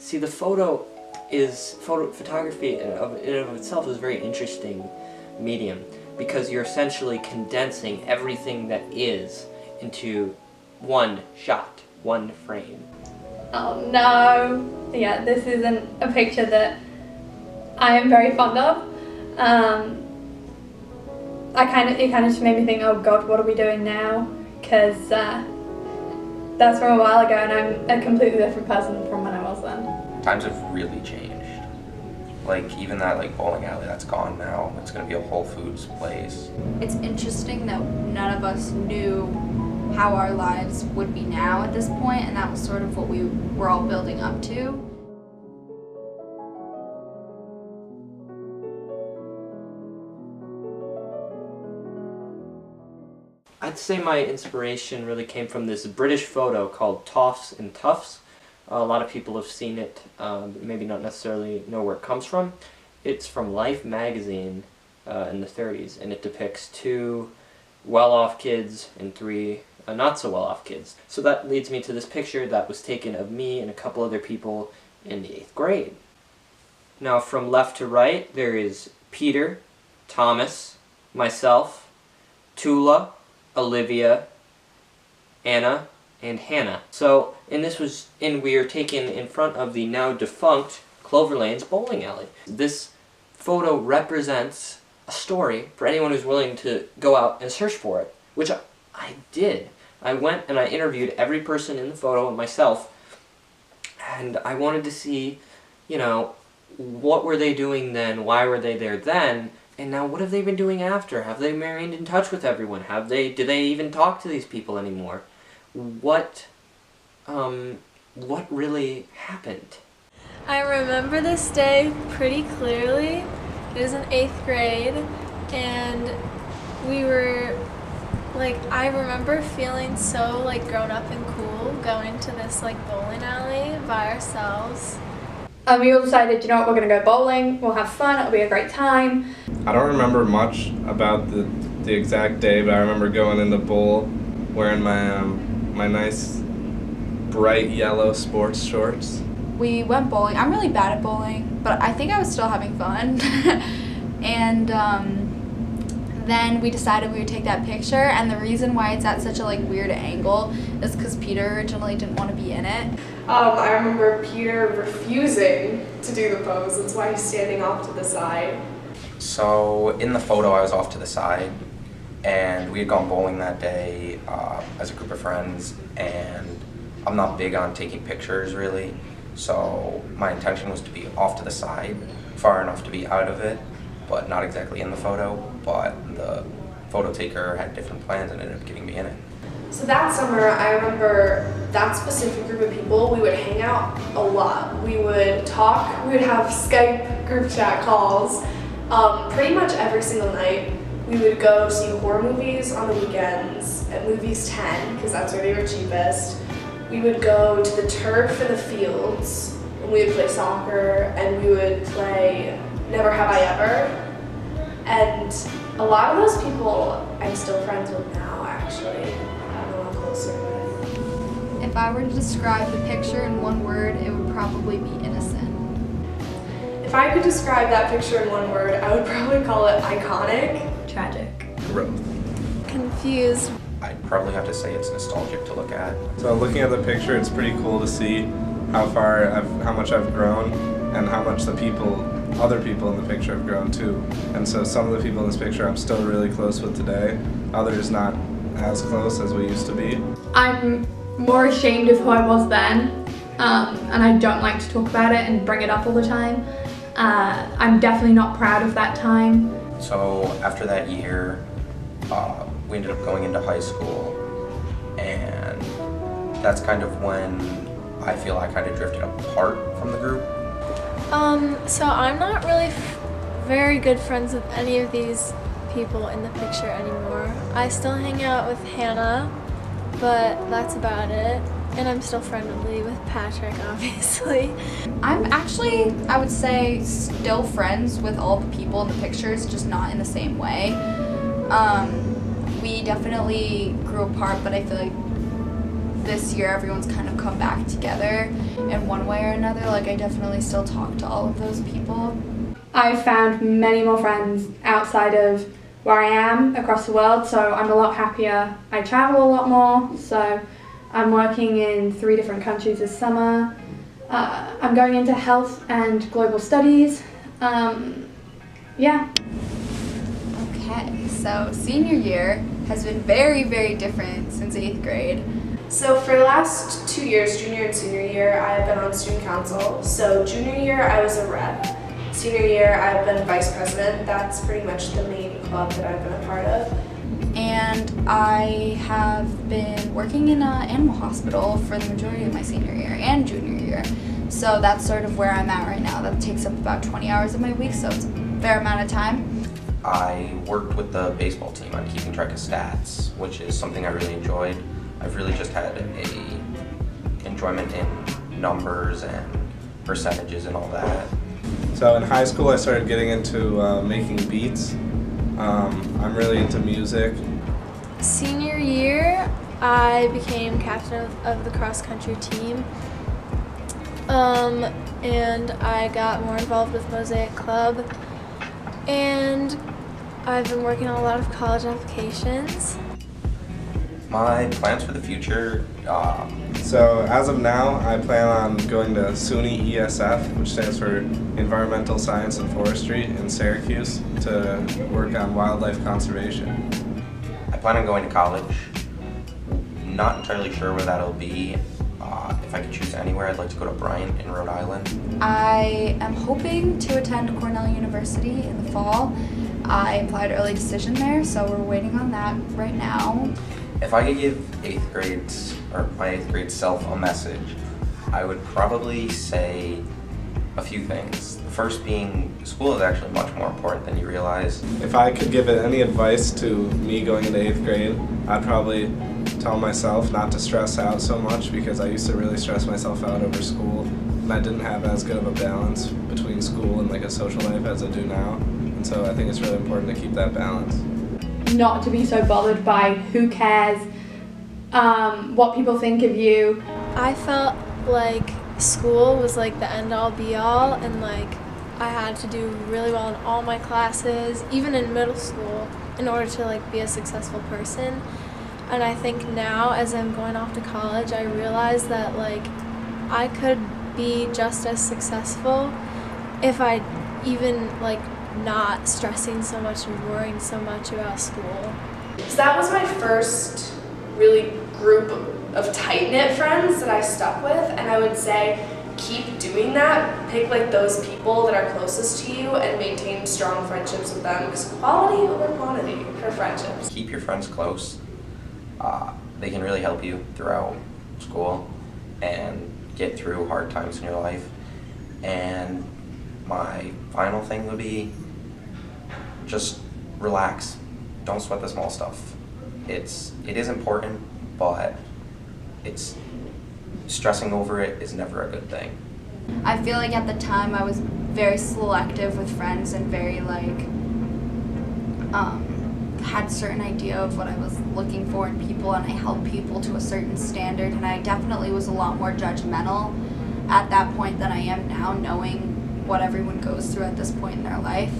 See, the photography in and of itself is a very interesting medium, because you're essentially condensing everything that is into one shot, one frame. Oh no! Yeah, this isn't a picture that I am very fond of. It kind of just made me think, oh god, what are we doing now? Because that's from a while ago and I'm a completely different person from when I was then. Times have really changed. Like, even that bowling alley, that's gone now. It's gonna be a Whole Foods place. It's interesting that none of us knew how our lives would be now at this point, and that was sort of what we were all building up to. I'd say my inspiration really came from this British photo called Toffs and Tufts. A lot of people have seen it, maybe not necessarily know where it comes from. It's from Life magazine in the 30s, and it depicts 2 well-off kids and 3 not-so-well-off kids. So that leads me to this picture that was taken of me and a couple other people in the 8th grade. Now, from left to right, there is Peter, Thomas, myself, Tula, Olivia, Anna, and Hannah. So, we are taken in front of the now defunct Clover Lane's bowling alley. This photo represents a story for anyone who's willing to go out and search for it, which I did. I went and I interviewed every person in the photo and myself, and I wanted to see, what were they doing then, why were they there then, and now what have they been doing after? Have they remained in touch with everyone? Do they even talk to these people anymore? What really happened? I remember this day pretty clearly. It was in 8th grade, and we were, I remember feeling so, grown up and cool going to this, bowling alley by ourselves. And we all decided, we're going to go bowling, we'll have fun, it'll be a great time. I don't remember much about the exact day, but I remember going in the bowl wearing my nice bright yellow sports shorts. We went bowling. I'm really bad at bowling, but I think I was still having fun. And then we decided we would take that picture, and the reason why it's at such a weird angle is because Peter originally didn't want to be in it. I remember Peter refusing to do the pose. That's why he's standing off to the side. So in the photo, I was off to the side, and we had gone bowling that day as a group of friends, and I'm not big on taking pictures really, so my intention was to be off to the side, far enough to be out of it, but not exactly in the photo, but the photo taker had different plans and ended up getting me in it. So that summer, I remember that specific group of people, we would hang out a lot. We would talk, we would have Skype group chat calls pretty much every single night. We would go see horror movies on the weekends at Movies 10, because that's where they were cheapest. We would go to the turf in the fields, and we would play soccer, and we would play Never Have I Ever. And a lot of those people I'm still friends with now, actually. I'm a lot closer with. If I were to describe the picture in one word, it would probably be innocent. If I could describe that picture in one word, I would probably call it iconic. Tragic. Growth. Confused. I'd probably have to say it's nostalgic to look at. So looking at the picture, it's pretty cool to see how much I've grown, and how much other people in the picture have grown too. And so some of the people in this picture I'm still really close with today, others not as close as we used to be. I'm more ashamed of who I was then, and I don't like to talk about it and bring it up all the time. I'm definitely not proud of that time. So after that year, we ended up going into high school, and that's kind of when I feel I kind of drifted apart from the group. So I'm not really very good friends with any of these people in the picture anymore. I still hang out with Hannah, but that's about it. And I'm still friendly with Patrick, obviously. I'm actually, I would say, still friends with all the people in the pictures, just not in the same way. We definitely grew apart, but I feel like this year everyone's kind of come back together in one way or another. Like, I definitely still talk to all of those people. I've found many more friends outside of where I am across the world, so I'm a lot happier. I travel a lot more, so I'm working in 3 different countries this summer. I'm going into health and global studies. Yeah. Okay, so senior year has been very, very different since 8th grade. So for the last 2 years, junior and senior year, I've been on student council. So junior year, I was a rep. Senior year, I've been vice president. That's pretty much the main club that I've been a part of. And I have been working in an animal hospital for the majority of my senior year and junior year. So that's sort of where I'm at right now. That takes up about 20 hours of my week, so it's a fair amount of time. I worked with the baseball team on keeping track of stats, which is something I really enjoyed. I've really just had a enjoyment in numbers and percentages and all that. So in high school I started getting into making beats. I'm really into music. Senior year, I became captain of the cross-country team. And I got more involved with Mosaic Club. And I've been working on a lot of college applications. My plans for the future, So as of now, I plan on going to SUNY ESF, which stands for Environmental Science and Forestry in Syracuse, to work on wildlife conservation. I plan on going to college. Not entirely sure where that'll be. If I could choose anywhere, I'd like to go to Bryant in Rhode Island. I am hoping to attend Cornell University in the fall. I applied early decision there, so we're waiting on that right now. If I could give 8th grades, or my 8th grade self, a message, I would probably say a few things. The first being, school is actually much more important than you realize. If I could give any advice to me going into 8th grade, I'd probably tell myself not to stress out so much, because I used to really stress myself out over school, and I didn't have as good of a balance between school and like a social life as I do now. And so I think it's really important to keep that balance. Not to be so bothered by who cares, what people think of you. I felt like school was like the end-all be-all, and like I had to do really well in all my classes, even in middle school, in order to like be a successful person. And I think now, as I'm going off to college, I realize that like I could be just as successful if I even like not stressing so much and worrying so much about school. So that was my first really group of tight-knit friends that I stuck with, and I would say keep doing that. Pick like those people that are closest to you and maintain strong friendships with them, because quality over quantity for friendships. Keep your friends close. They can really help you throughout school and get through hard times in your life. And my final thing would be just relax. Don't sweat the small stuff. It is important, but stressing over it is never a good thing. I feel like at the time I was very selective with friends and very like had a certain idea of what I was looking for in people, and I held people to a certain standard, and I definitely was a lot more judgmental at that point than I am now, knowing what everyone goes through at this point in their life.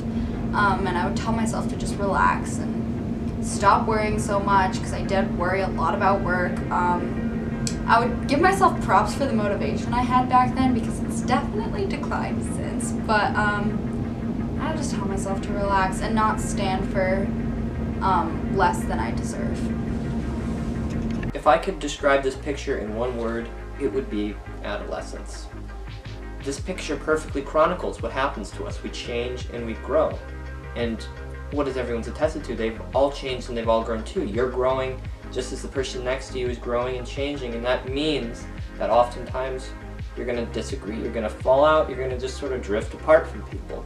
And I would tell myself to just relax and stop worrying so much, because I did worry a lot about work. I would give myself props for the motivation I had back then, because it's definitely declined since, but I would just tell myself to relax and not stand for less than I deserve. If I could describe this picture in one word, it would be adolescence. This picture perfectly chronicles what happens to us. We change and we grow. And what is everyone's attested to? They've all changed and they've all grown too. You're growing just as the person next to you is growing and changing, and that means that oftentimes you're going to disagree, you're going to fall out, you're going to just sort of drift apart from people.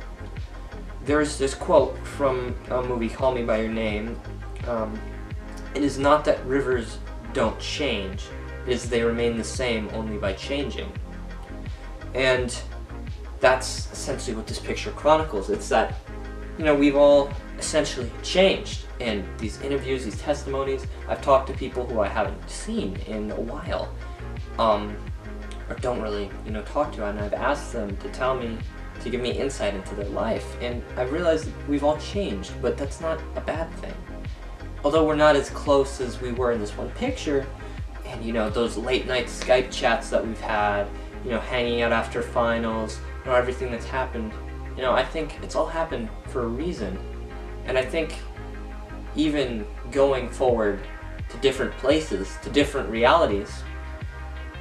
There's this quote from a movie, Call Me By Your Name. It is not that rivers don't change, it is they remain the same only by changing. And that's essentially what this picture chronicles. It's that we've all essentially changed. In these interviews, these testimonies, I've talked to people who I haven't seen in a while, or don't really, talk to, and I've asked them to tell me, to give me insight into their life, and I've realized we've all changed, but that's not a bad thing. Although we're not as close as we were in this one picture, and those late night Skype chats that we've had, hanging out after finals, everything that's happened, I think it's all happened for a reason. And I think even going forward to different places, to different realities,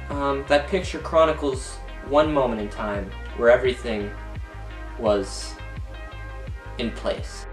that picture chronicles one moment in time where everything was in place.